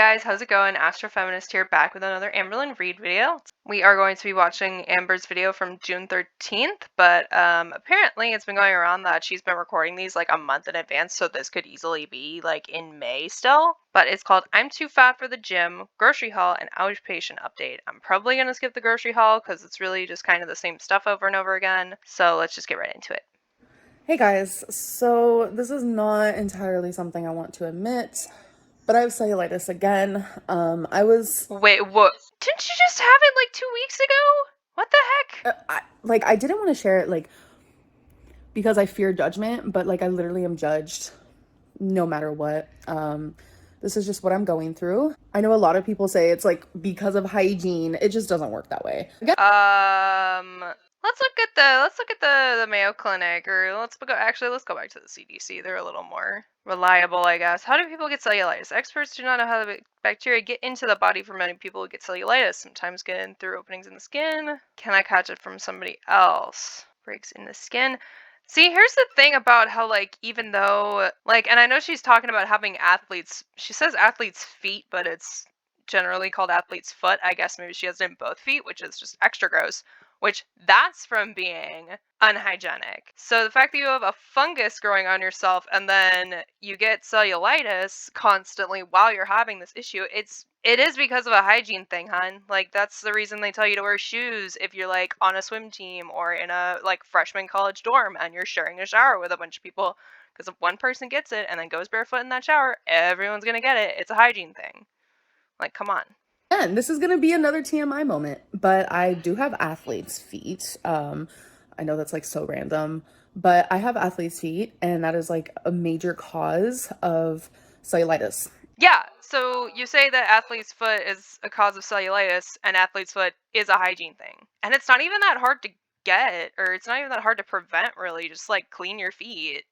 Guys, how's it going? Astrofeminist here, back with another Amberlynn Reid video. We are going to be watching Amber's video from June 13th, but apparently it's been going around that she's been recording these like a month in advance, so this could easily be like in May still. But it's called I'm Too Fat for the Gym, Grocery Haul, and Outpatient Update. I'm probably going to skip the grocery haul because it's really just kind of the same stuff over and over again, so let's just get right into it. Hey guys, so this is not entirely something I want to admit, but I have cellulitis again. Wait, what? Didn't you just have it like 2 weeks ago? What the heck? I didn't want to share it, because I fear judgment, but, I literally am judged no matter what. This is just what I'm going through. I know a lot of people say it's, because of hygiene. It just doesn't work that way. Let's look at the Mayo Clinic, or let's go back to the CDC. They're a little more reliable, I guess. How do people get cellulitis? Experts do not know how the bacteria get into the body. For many people who get cellulitis, sometimes get in through openings in the skin. Can I catch it from somebody else? Breaks in the skin. See, here's the thing about how, even though, and I know she's talking about having athletes, she says athlete's feet, but it's generally called athlete's foot. I guess maybe she has it in both feet, which is just extra gross, which that's from being unhygienic. So the fact that you have a fungus growing on yourself and then you get cellulitis constantly while you're having this issue, it is because of a hygiene thing, hon. That's the reason they tell you to wear shoes if you're on a swim team or in a freshman college dorm and you're sharing a shower with a bunch of people, because if one person gets it and then goes barefoot in that shower, everyone's gonna get it. It's a hygiene thing. Come on. And this is going to be another TMI moment, but I do have athlete's feet. I know that's so random, but I have athlete's feet, and that is a major cause of cellulitis. Yeah, so you say that athlete's foot is a cause of cellulitis, and athlete's foot is a hygiene thing. And it's not even that hard to get, or it's not even that hard to prevent, really. Just clean your feet.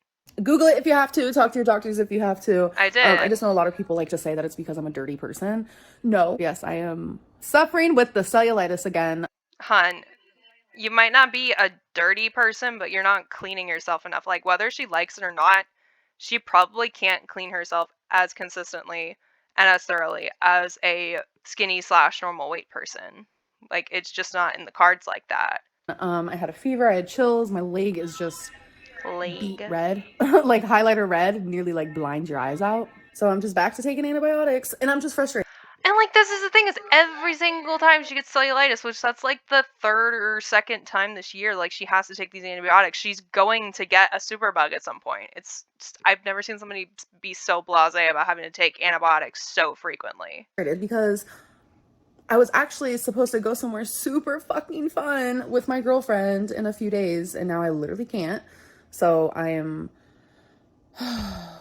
Google it if you have to. Talk to your doctors if you have to. I did. I just know a lot of people like to say that it's because I'm a dirty person. No. Yes, I am suffering with the cellulitis again. Hun, you might not be a dirty person, but you're not cleaning yourself enough. Whether she likes it or not, she probably can't clean herself as consistently and as thoroughly as a skinny / normal weight person. It's just not in the cards like that. I had a fever. I had chills. My leg is just beet red, highlighter red, nearly blinds your eyes out. So I'm just back to taking antibiotics, and I'm just frustrated. And this is the thing, is every single time she gets cellulitis, which that's the third or second time this year, she has to take these antibiotics, she's going to get a superbug at some point. It's just, I've never seen somebody be so blasé about having to take antibiotics so frequently. Because I was actually supposed to go somewhere super fucking fun with my girlfriend in a few days, and now I literally can't. So I am...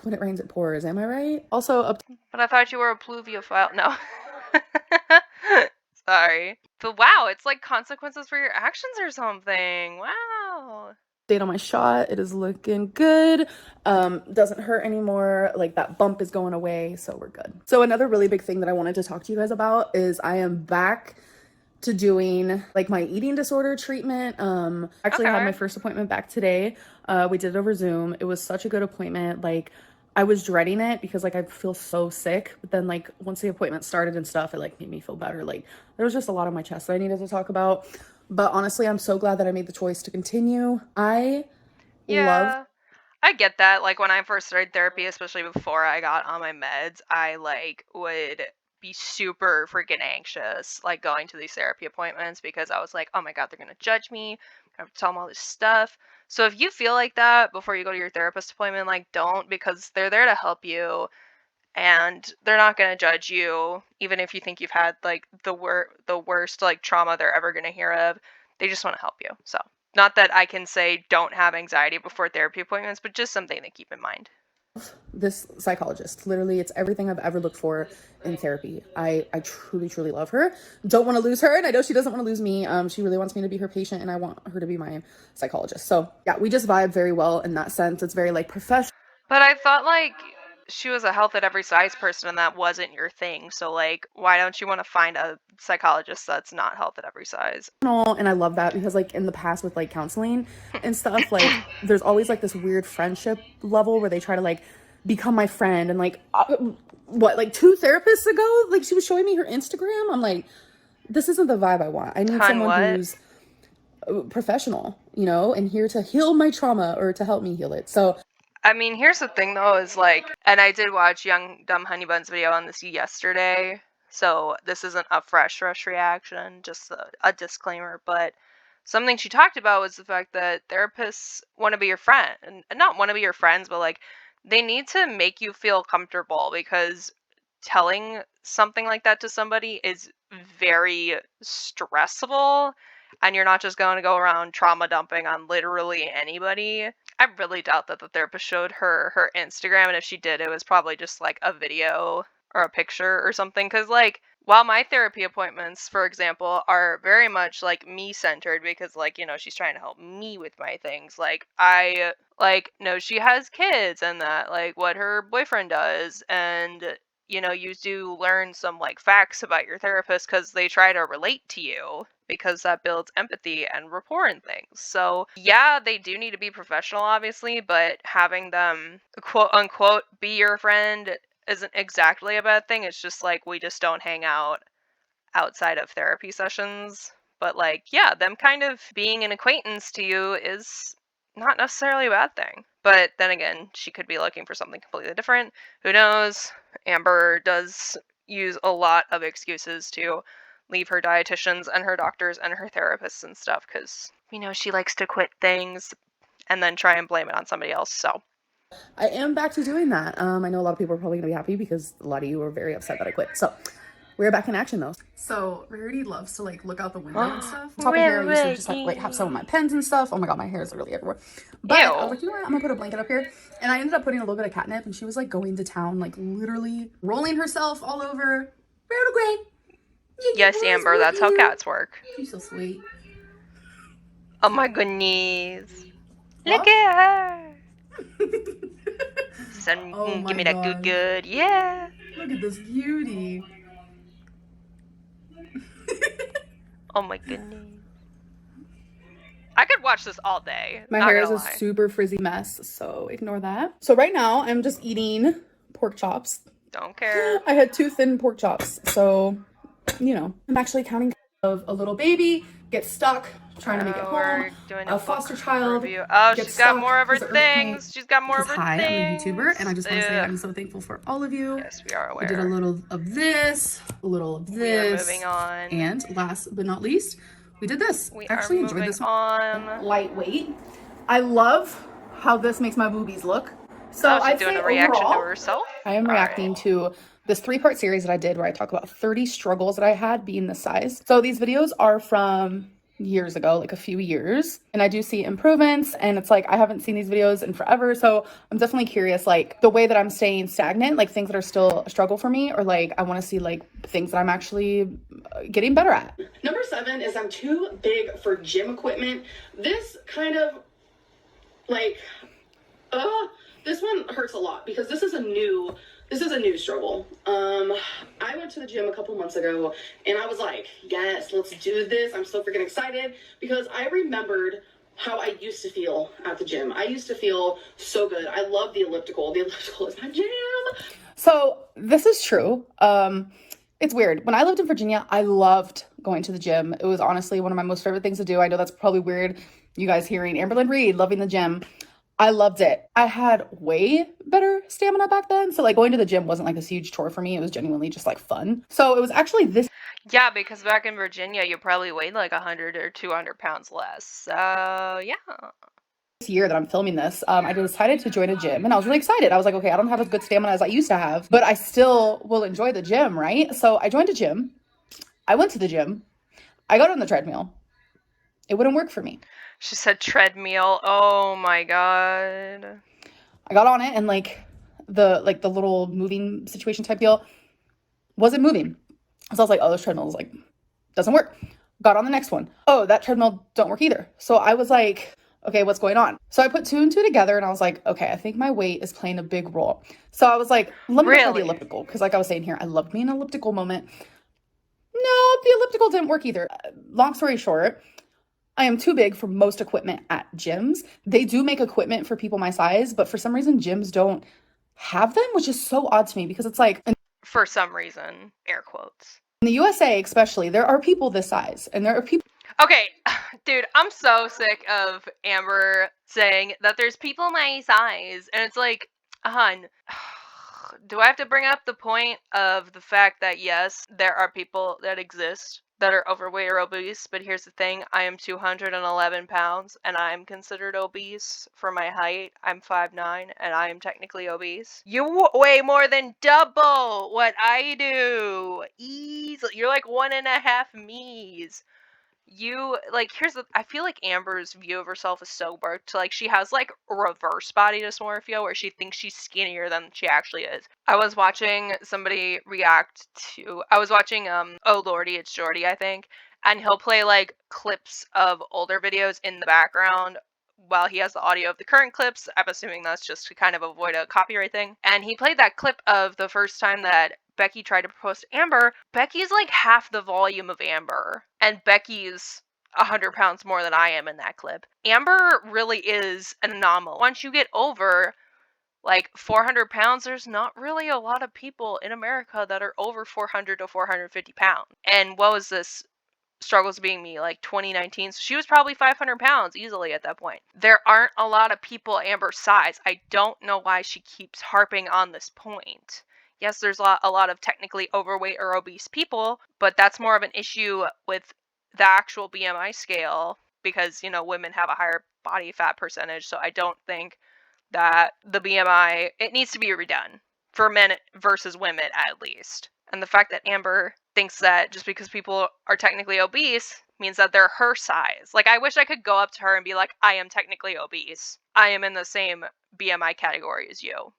when it rains, it pours. Am I right? Also, but I thought you were a pluviophile. No. Sorry. But wow, it's consequences for your actions or something. Wow. Date on my shot. It is looking good. Doesn't hurt anymore. That bump is going away, so we're good. So another really big thing that I wanted to talk to you guys about is I am back to doing my eating disorder treatment. Actually had my first appointment back today. We did it over Zoom. It was such a good appointment. I was dreading it because I feel so sick, but then once the appointment started and stuff, it made me feel better. There was just a lot on my chest that I needed to talk about. But honestly, I'm so glad that I made the choice to continue. I get that. When I first started therapy, especially before I got on my meds, I would be super freaking anxious going to these therapy appointments, because I was oh my god, they're gonna judge me, I have to tell them all this stuff. So if you feel like that before you go to your therapist appointment, don't, because they're there to help you and they're not gonna judge you, even if you think you've had the worst trauma they're ever gonna hear of. They just want to help you. So not that I can say don't have anxiety before therapy appointments, but just something to keep in mind. This psychologist, literally, it's everything I've ever looked for in therapy. I truly love her. Don't want to lose her, and I know she doesn't want to lose me. She really wants me to be her patient, and I want her to be my psychologist. So yeah, we just vibe very well in that sense. It's very professional. But I thought she was a health at every size person, and that wasn't your thing. So why don't you want to find a psychologist that's not health at every size? And I love that, because in the past with counseling and stuff, there's always this weird friendship level where they try to become my friend. And like, what, like 2 therapists ago, like she was showing me her Instagram. I'm like, this isn't the vibe I want. I need someone what? who's professional, you know, and here to heal my trauma or to help me heal it. So I mean, here's the thing though, is like, and I did watch Young Dumb Honeybun's video on this yesterday, so this isn't a fresh reaction, just a disclaimer, but something she talked about was the fact that therapists want to be your friend, and not want to be your friends, but like, they need to make you feel comfortable, because telling something like that to somebody is very stressful, and you're not just going to go around trauma dumping on literally anybody. I really doubt that the therapist showed her Instagram, and if she did, it was probably just like a video or a picture or something. Because like, while my therapy appointments, for example, are very much like me centered, because like, you know, she's trying to help me with my things. Like, I like know she has kids, and that like what her boyfriend does, and you know, you do learn some like facts about your therapist because they try to relate to you, because that builds empathy and rapport and things. So, yeah, they do need to be professional, obviously, but having them quote unquote be your friend isn't exactly a bad thing. It's just like we just don't hang out outside of therapy sessions. But, like, yeah, them kind of being an acquaintance to you is not necessarily a bad thing. But then again, she could be looking for something completely different. Who knows? Amber does use a lot of excuses to leave her dietitians and her doctors and her therapists and stuff, because we know she likes to quit things and then try and blame it on somebody else. So I am back to doing that. I know a lot of people are probably gonna be happy because a lot of you were very upset that I quit. So we're back in action though. So Rarity loves to like look out the window and stuff. Top of here, I used to just like have some of my pens and stuff. Oh my god, my hair is literally everywhere. But I was like, you know what? I'm gonna put a blanket up here. And I ended up putting a little bit of catnip, and she was like going to town, like literally rolling herself all over. Rarity Gray. Yes, Amber, that's how cats work. She's so sweet. Oh my goodness. Look at her. Son, Oh my give me that God. good. Yeah. Look at this beauty. Oh my goodness. I could watch this all day. My hair is a super frizzy mess, so ignore that. So right now I'm just eating pork chops. Don't care. I had 2 thin pork chops, so you know. I'm actually counting of a little baby gets stuck trying to make it home. A foster child. Oh, she's got more of her things. She's got more of her things. Hi, I'm a YouTuber, and I just want to say I'm so thankful for all of you. Yes, we are aware. We did a little of this, a little of this. We are moving on. And last but not least, we did this. We actually enjoyed this one. Lightweight. I love how this makes my boobies look. So I'm doing a reaction to herself. I am reacting to this 3-part series that I did where I talk about 30 struggles that I had being this size. So these videos are from years ago, like a few years, and I do see improvements, and it's like I haven't seen these videos in forever, so I'm definitely curious, like the way that I'm staying stagnant, like things that are still a struggle for me, or like I want to see like things that I'm actually getting better at. Number 7 is I'm too big for gym equipment. This kind of like this one hurts a lot because this is a new struggle. I went to the gym a couple months ago and I was like, yes, let's do this. I'm so freaking excited because I remembered how I used to feel at the gym. I used to feel so good. I love the elliptical. The elliptical is my jam. So this is true. It's weird. When I lived in Virginia, I loved going to the gym. It was honestly one of my most favorite things to do. I know that's probably weird, you guys hearing Amberlynn Reid loving the gym. I loved it. I had way better stamina back then. So like going to the gym wasn't like this huge chore for me. It was genuinely just like fun. So it was actually this. Yeah, because back in Virginia, you probably weighed like 100 or 200 pounds less. So yeah. This year that I'm filming this, I decided to join a gym and I was really excited. I was like, okay, I don't have as good stamina as I used to have, but I still will enjoy the gym, right? So I joined a gym. I went to the gym. I got on the treadmill. It wouldn't work for me. She said treadmill. Oh my god. I got on it and like the little moving situation type deal wasn't moving. So I was like, oh, this treadmill is like doesn't work. Got on the next one. Oh, that treadmill don't work either. So I was like, okay, what's going on? So I put 2 and 2 together and I was like, okay, I think my weight is playing a big role. So I was like, let me try the elliptical. Because like I was saying here, I loved me an elliptical moment. No, the elliptical didn't work either. Long story short, I am too big for most equipment at gyms. They do make equipment for people my size, but for some reason gyms don't have them, which is so odd to me because it's like For some reason, air quotes. in the USA especially, there are people this size, and there are people. Okay, dude, I'm so sick of Amber saying that there's people my size, and it's like, hun, do I have to bring up the point of the fact that yes, there are people that exist that are overweight or obese, but here's the thing, I am 211 pounds, and I am considered obese for my height. I'm 5'9", and I am technically obese. You weigh more than double what I do. Easily. You're like 1.5 me's. You like here's the I feel like Amber's view of herself is so broke. Like she has like reverse body dysmorphia where she thinks she's skinnier than she actually is. I was watching somebody react to I was watching Oh Lordy It's Jordy, I think, and he'll play like clips of older videos in the background while he has the audio of the current clips. I'm assuming that's just to kind of avoid a copyright thing. And he played that clip of the first time that Becky tried to propose to Amber. Becky's like half the volume of Amber, and Becky's 100 pounds more than I am in that clip. Amber really is an anomaly. Once you get over like 400 pounds, there's not really a lot of people in America that are over 400 to 450 pounds. And what was this? Struggles being me, like 2019, so she was probably 500 pounds easily at that point. There aren't a lot of people Amber's size. I don't know why she keeps harping on this point. Yes, there's a lot of technically overweight or obese people, but that's more of an issue with the actual BMI scale because, you know, women have a higher body fat percentage, so I don't think that the BMI, it needs to be redone for men versus women at least. And the fact that Amber thinks that just because people are technically obese means that they're her size. Like, I wish I could go up to her and be like, I am technically obese. I am in the same BMI category as you.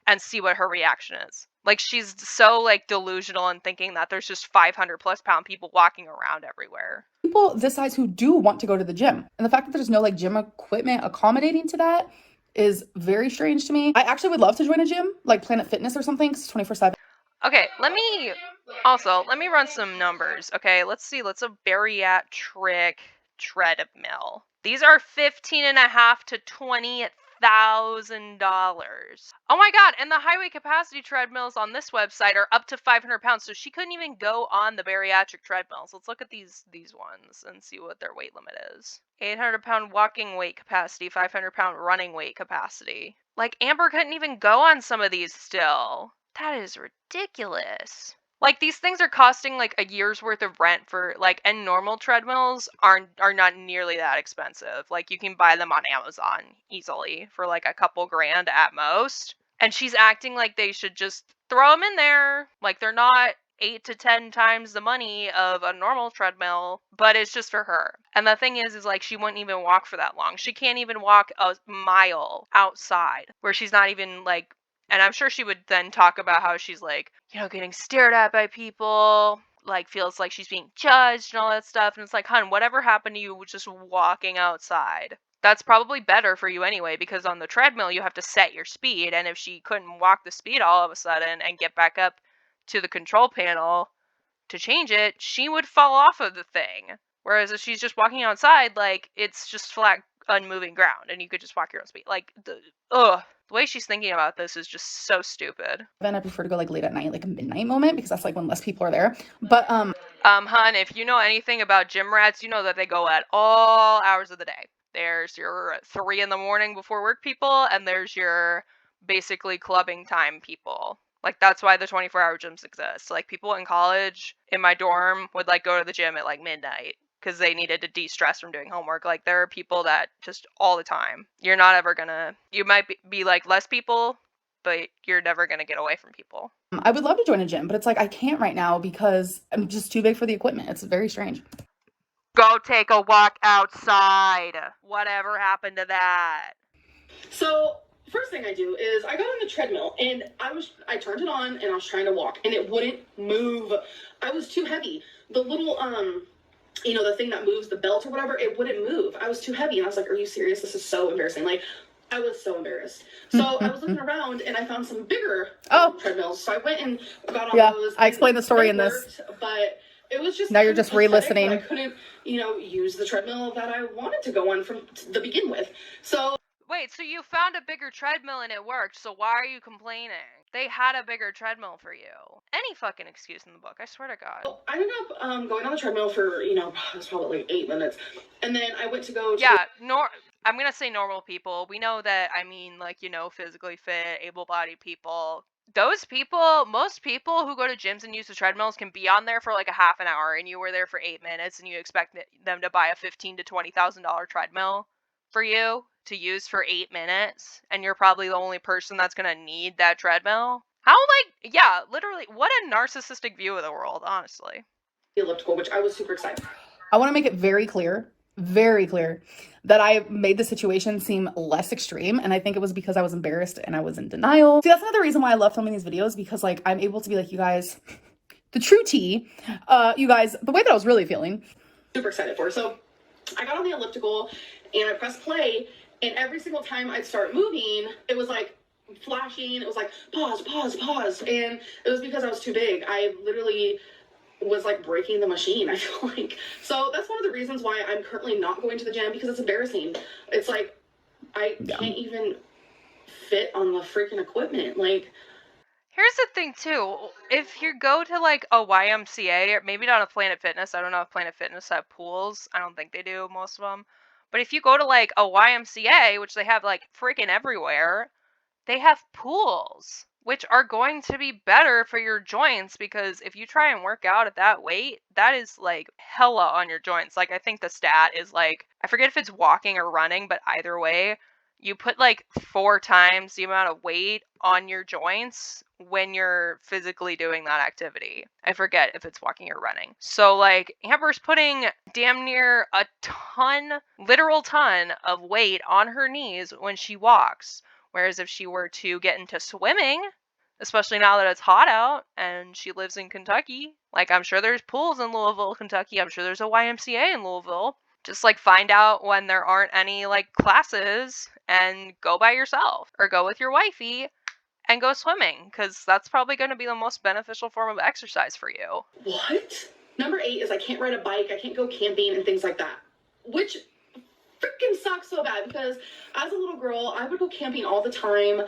And see what her reaction is. Like, she's so, like, delusional in thinking that there's just 500 plus pound people walking around everywhere. People this size who do want to go to the gym. And the fact that there's no, like, gym equipment accommodating to that is very strange to me. I actually would love to join a gym, like Planet Fitness or something, because 24/7. Okay, let me run some numbers. Okay, let's see. Let's a bariatric treadmill. These are $15,500 to $20,000. Oh my god! And the highway capacity treadmills on this website are up to 500 pounds. So she couldn't even go on the bariatric treadmills. Let's look at these ones and see what their weight limit is. 800-pound walking weight capacity, 500-pound running weight capacity. Like Amber couldn't even go on some of these still. That is ridiculous. Like these things are costing like a year's worth of rent for like, and normal treadmills are not nearly that expensive. Like you can buy them on Amazon easily for like a couple grand at most. And she's acting like they should just throw them in there. Like they're not 8 to 10 times the money of a normal treadmill, but it's just for her. And the thing is like she wouldn't even walk for that long. She can't even walk a mile outside where she's not even like. And I'm sure she would then talk about how she's like, you know, getting stared at by people, like feels like she's being judged and all that stuff. And it's like, hun, whatever happened to you just walking outside? That's probably better for you anyway, because on the treadmill you have to set your speed. And if she couldn't walk the speed all of a sudden and get back up to the control panel to change it, she would fall off of the thing. Whereas if she's just walking outside, like it's just flat, unmoving ground, and you could just walk your own speed. Like, the way she's thinking about this is just so stupid. Then I prefer to go like late at night, like a midnight moment, because that's like when less people are there. But hun, if you know anything about gym rats, you know that they go at all hours of the day. There's your 3 in the morning before work people, and there's your basically clubbing time people. Like that's why the 24-hour gyms exist. Like people in college in my dorm would like go to the gym at like midnight because they needed to de-stress from doing homework. Like there are people that just all the time. You're not ever gonna. You might be like less people, but you're never gonna get away from people. I would love to join a gym, but it's like I can't right now because I'm just too big for the equipment. It's very strange. Go take a walk outside. Whatever happened to that? So first thing I do is I got on the treadmill and I turned it on and I was trying to walk and it wouldn't move. I was too heavy. The little you know, the thing that moves the belt or whatever, it wouldn't move. I was too heavy and I was like, are you serious? This is so embarrassing. Like I was so embarrassed. So I was looking around and I found some bigger treadmills. So I went and got on those. I explained the story in this. But it was just now you're just re-listening. I couldn't, you know, use the treadmill that I wanted to go on from the begin with. So Wait, so you found a bigger treadmill and it worked, so why are you complaining? They had a bigger treadmill for you. Any fucking excuse in the book, I swear to God. I ended up going on the treadmill for, it was probably like 8 minutes. And then I went to go to Yeah, I'm gonna say normal people. We know that, I mean, like, physically fit, able-bodied people. Those people, most people who go to gyms and use the treadmills can be on there for like a half an hour, and you were there for 8 minutes, and you expect them to buy a $15,000 to $20,000 treadmill for you to use for 8 minutes, and you're probably the only person that's gonna need that treadmill. How, like, yeah, literally, what a narcissistic view of the world, honestly. the elliptical, which I was super excited. I want to make it very clear that I made the situation seem less extreme, and I think it was because I was embarrassed and I was in denial. See, that's another reason why I love filming these videos, because like I'm able to be like, you guys, the true tea, you guys, the way that I was really feeling. Super excited for. So I got on the elliptical and I pressed play, and every single time I'd start moving, it was like flashing. It was like pause, pause, pause, and it was because I was too big. I literally was like breaking the machine, I feel like. So that's one of the reasons why I'm currently not going to the gym, because it's embarrassing. It's like I can't even fit on the freaking equipment. Like, here's the thing too, if you go to like a YMCA, or maybe not a Planet Fitness, I don't know if Planet Fitness have pools, I don't think they do, most of them, but if you go to like a YMCA, which they have like freaking everywhere, they have pools, which are going to be better for your joints, because if you try and work out at that weight, that is like hella on your joints. Like, I think the stat is like, I forget if it's walking or running, but either way, you put like 4 times the amount of weight on your joints when you're physically doing that activity. I forget if it's walking or running. So like Amber's putting damn near a literal ton of weight on her knees when she walks. Whereas if she were to get into swimming, especially now that it's hot out and she lives in Kentucky, like I'm sure there's pools in Louisville, Kentucky. I'm sure there's a YMCA in Louisville. Just like find out when there aren't any like classes and go by yourself, or go with your wifey and go swimming, because that's probably going to be the most beneficial form of exercise for you. what? Number 8 is I can't ride a bike, I can't go camping and things like that, which freaking sucks so bad, because as a little girl, I would go camping all the time.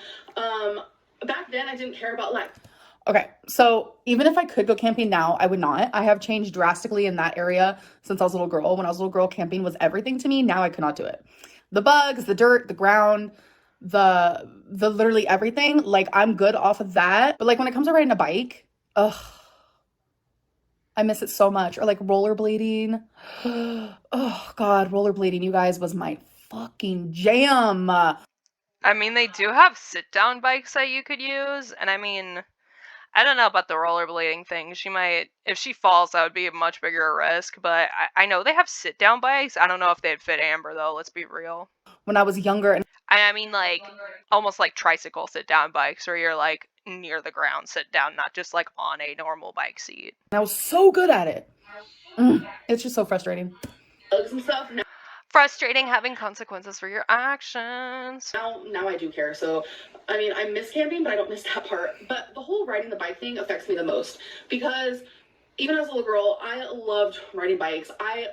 Back then I didn't care about like. Okay, so even if I could go camping now, I would not. I have changed drastically in that area since I was a little girl. When I was a little girl, camping was everything to me. Now I could not do it. The bugs, the dirt, the ground, the literally everything, like I'm good off of that. But like when it comes to riding a bike, ugh, I miss it so much. Or like rollerblading. Oh God, rollerblading, you guys, was my fucking jam. I mean, they do have sit-down bikes that you could use, and I mean, I don't know about the rollerblading thing. She might, if she falls, that would be a much bigger risk, but I know they have sit-down bikes. I don't know if they'd fit Amber, though, let's be real. When I was younger, and I mean, like, almost like tricycle sit-down bikes, where you're, like, near the ground sit-down, not just, like, on a normal bike seat. I was so good at it. It's just so frustrating. Bugs and stuff. Frustrating having consequences for your actions. Now I do care. So, I mean, I miss camping, but I don't miss that part. But the whole riding the bike thing affects me the most, because even as a little girl, I loved riding bikes. I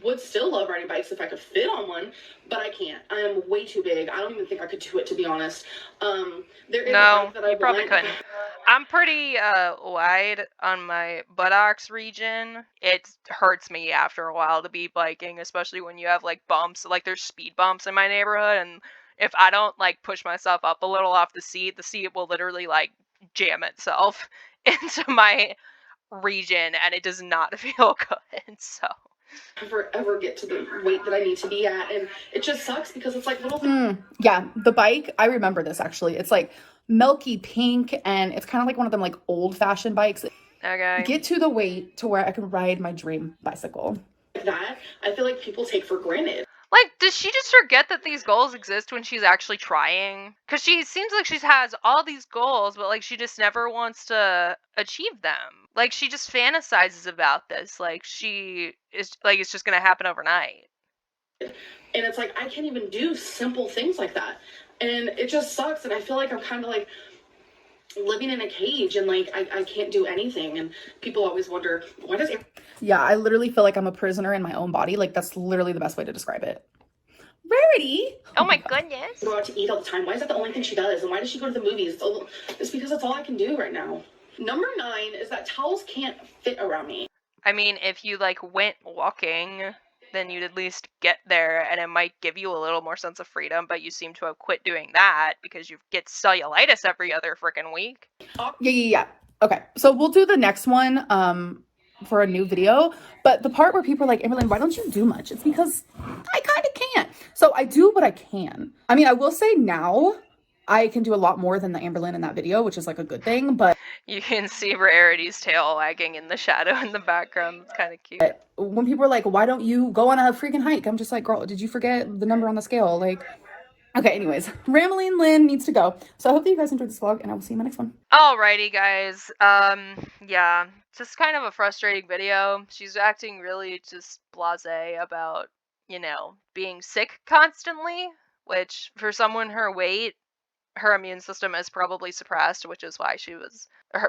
would still love riding bikes if I could fit on one, but I can't. I am way too big. I don't even think I could do it, to be honest. There is a bike that I probably want. couldn't. I'm pretty wide on my buttocks region. It hurts me after a while to be biking, especially when you have like bumps. Like there's speed bumps in my neighborhood, and if I don't like push myself up a little off the seat will literally like jam itself into my region, and it does not feel good. So Ever get to the weight that I need to be at, and it just sucks because it's like little things. Yeah, the bike, I remember this actually. It's like milky pink, and it's kind of like one of them like old-fashioned bikes. okay, Get to the weight to where I can ride my dream bicycle. That I feel like people take for granted. like, does she just forget that these goals exist when she's actually trying? Because she seems like she has all these goals, but like she just never wants to achieve them. Like she just fantasizes about this. Like she is like it's just gonna happen overnight. And it's like I can't even do simple things like that, and it just sucks. And I feel like I'm kind of like living in a cage, and like I can't do anything. And people always wonder, why does it. Yeah, I literally feel like I'm a prisoner in my own body. Like that's literally the best way to describe it. Rarity. Oh my goodness. Go out to eat all the time. Why is that the only thing she does? And why does she go to the movies? It's because that's all I can do right now. Number 9 is that towels can't fit around me. I mean, if you like went walking, then you'd at least get there and it might give you a little more sense of freedom, but you seem to have quit doing that because you get cellulitis every other freaking week. Yeah. Okay, so we'll do the next one for a new video. But the part where people are like, Amberlynn, why don't you do much? It's because I kind of can't. So I do what I can. I mean, I will say now I can do a lot more than the Amberlynn in that video, which is like a good thing. But You can see Rarity's tail wagging in the shadow in the background. It's kind of cute. when people are like, why don't you go on a freaking hike? I'm just like, girl, did you forget the number on the scale? Like, okay, anyways, Rambling Lynn needs to go. So I hope that you guys enjoyed this vlog, and I will see you in my next one. Alrighty, guys. Yeah, just kind of a frustrating video. She's acting really just blasé about, being sick constantly, which for someone her weight, her immune system is probably suppressed, which is why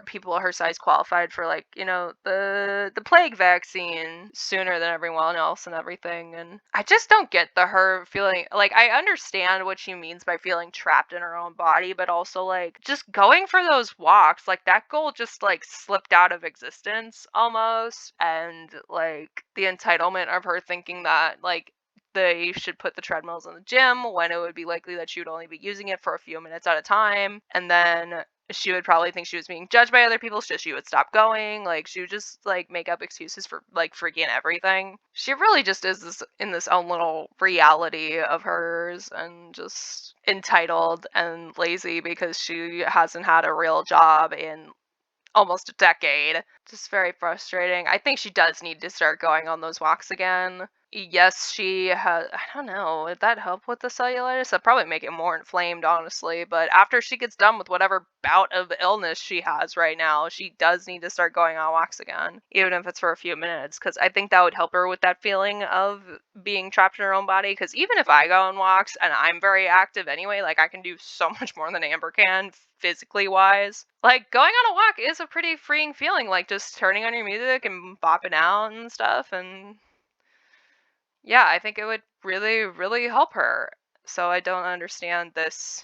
people her size qualified for the plague vaccine sooner than everyone else and everything. And I just don't get her feeling like, I understand what she means by feeling trapped in her own body, but also like just going for those walks, like that goal just like slipped out of existence almost. And like the entitlement of her thinking that like they should put the treadmills in the gym when it would be likely that she would only be using it for a few minutes at a time. And then she would probably think she was being judged by other people, so she would stop going. Like, she would just, like, make up excuses for, like, freaking everything. She really just is in this own little reality of hers and just entitled and lazy because she hasn't had a real job in almost a decade. Just very frustrating. I think she does need to start going on those walks again. Yes, she has. I don't know. Would that help with the cellulitis? That'd probably make it more inflamed, honestly. But after she gets done with whatever bout of illness she has right now, she does need to start going on walks again, even if it's for a few minutes, because I think that would help her with that feeling of being trapped in her own body. Because even if I go on walks and I'm very active anyway, like I can do so much more than Amber can physically wise. Like going on a walk is a pretty freeing feeling, like just turning on your music and bopping out and stuff. And yeah, I think it would really, really help her. So I don't understand this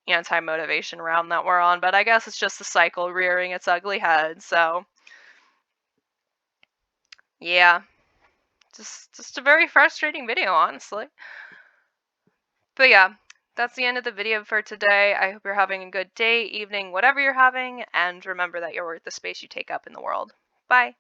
anti-motivation round that we're on, but I guess it's just the cycle rearing its ugly head. So yeah, just a very frustrating video, honestly. But yeah, that's the end of the video for today. I hope you're having a good day, evening, whatever you're having, and remember that you're worth the space you take up in the world. Bye.